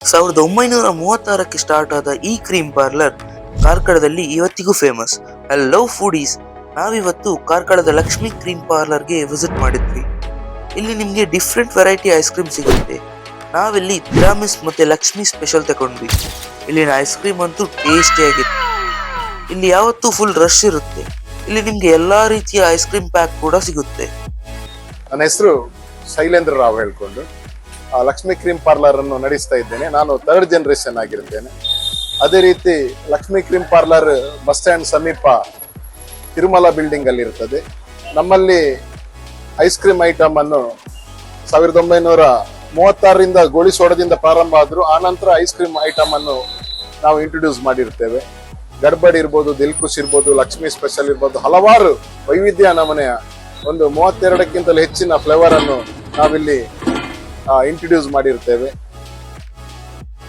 1936ಕ್ಕೆ start ಆದ ಈ cream parlour ಕಾರ್ಕಳದಲ್ಲಿ ಇವತ್ತಿಗೂ ಫೇಮಸ್. ಹಲೋ ಫುಡೀಸ್, ನಾವಿವತ್ತು ಕಾರ್ಕಳದ ಲಕ್ಷ್ಮಿ ಕ್ರೀಮ್ ಪಾರ್ಲರ್ಗೆ ವಿಸಿಟ್ ಮಾಡಿದ್ವಿ. ಇಲ್ಲಿ ನಿಮಗೆ ಡಿಫ್ರೆಂಟ್ ವೆರೈಟಿ ಐಸ್ ಕ್ರೀಮ್ ಸಿಗುತ್ತೆ. ನಾವಿಲ್ಲಿ ಪಿರಾಮಿಸ್ ಮತ್ತೆ ಲಕ್ಷ್ಮಿ ಸ್ಪೆಷಲ್ ತಗೊಂಡ್ವಿ. ಇಲ್ಲಿನ ಐಸ್ ಕ್ರೀಮ್ ಅಂತೂ ಟೇಸ್ಟಿ ಆಗಿತ್ತು. ಇಲ್ಲಿ ಯಾವತ್ತೂ ಫುಲ್ ರಶ್ ಇರುತ್ತೆ. ಇಲ್ಲಿ ನಿಮ್ಗೆ ಎಲ್ಲಾ ರೀತಿಯ ಐಸ್ ಕ್ರೀಮ್ ಪ್ಯಾಕ್ ಕೂಡ ಸಿಗುತ್ತೆ. ನನ್ನ ಹೆಸರು ಶೈಲೇಂದ್ರ ರಾವ್ ಹೇಳ್ಕೊಂಡು ಲಕ್ಷ್ಮಿ ಕ್ರೀಮ್ ಪಾರ್ಲರ್ ಅನ್ನು ನಡೆಸ್ತಾ ಇದ್ದೇನೆ. ನಾನು 3rd ಜನರೇಷನ್ ಆಗಿರ್ತೇನೆ. ಅದೇ ರೀತಿ Lakshmi cream parlour bus stand ಸಮೀಪ ತಿರುಮಲ ಬಿಲ್ಡಿಂಗ್ ಅಲ್ಲಿ ಇರ್ತದೆ. ನಮ್ಮಲ್ಲಿ ಐಸ್ ಕ್ರೀಮ್ ಐಟಮ್ ಅನ್ನು 1936ರಿಂದ ಗೋಳಿ ಸೋಡದಿಂದ ಪ್ರಾರಂಭ ಆದ್ರು. ಆ ನಂತರ ಐಸ್ ಕ್ರೀಮ್ ಐಟಮ್ ಅನ್ನು ನಾವು ಇಂಟ್ರೊಡ್ಯೂಸ್ ಮಾಡಿರ್ತೇವೆ. ಗಡ್ಬಡ್ ಇರ್ಬೋದು, ದಿಲ್ಖುಷ್ ಇರ್ಬೋದು, ಲಕ್ಷ್ಮಿ ಸ್ಪೆಷಲ್ ಇರ್ಬೋದು, ಹಲವಾರು ವೈವಿಧ್ಯ ನಮನೆಯ ಒಂದು 32ಕ್ಕಿಂತಲೂ ಹೆಚ್ಚಿನ ಫ್ಲೇವರ್ ಅನ್ನು ನಾವಿಲ್ಲಿ ಇಂಟ್ರೊಡ್ಯೂಸ್ ಮಾಡಿರ್ತೇವೆ.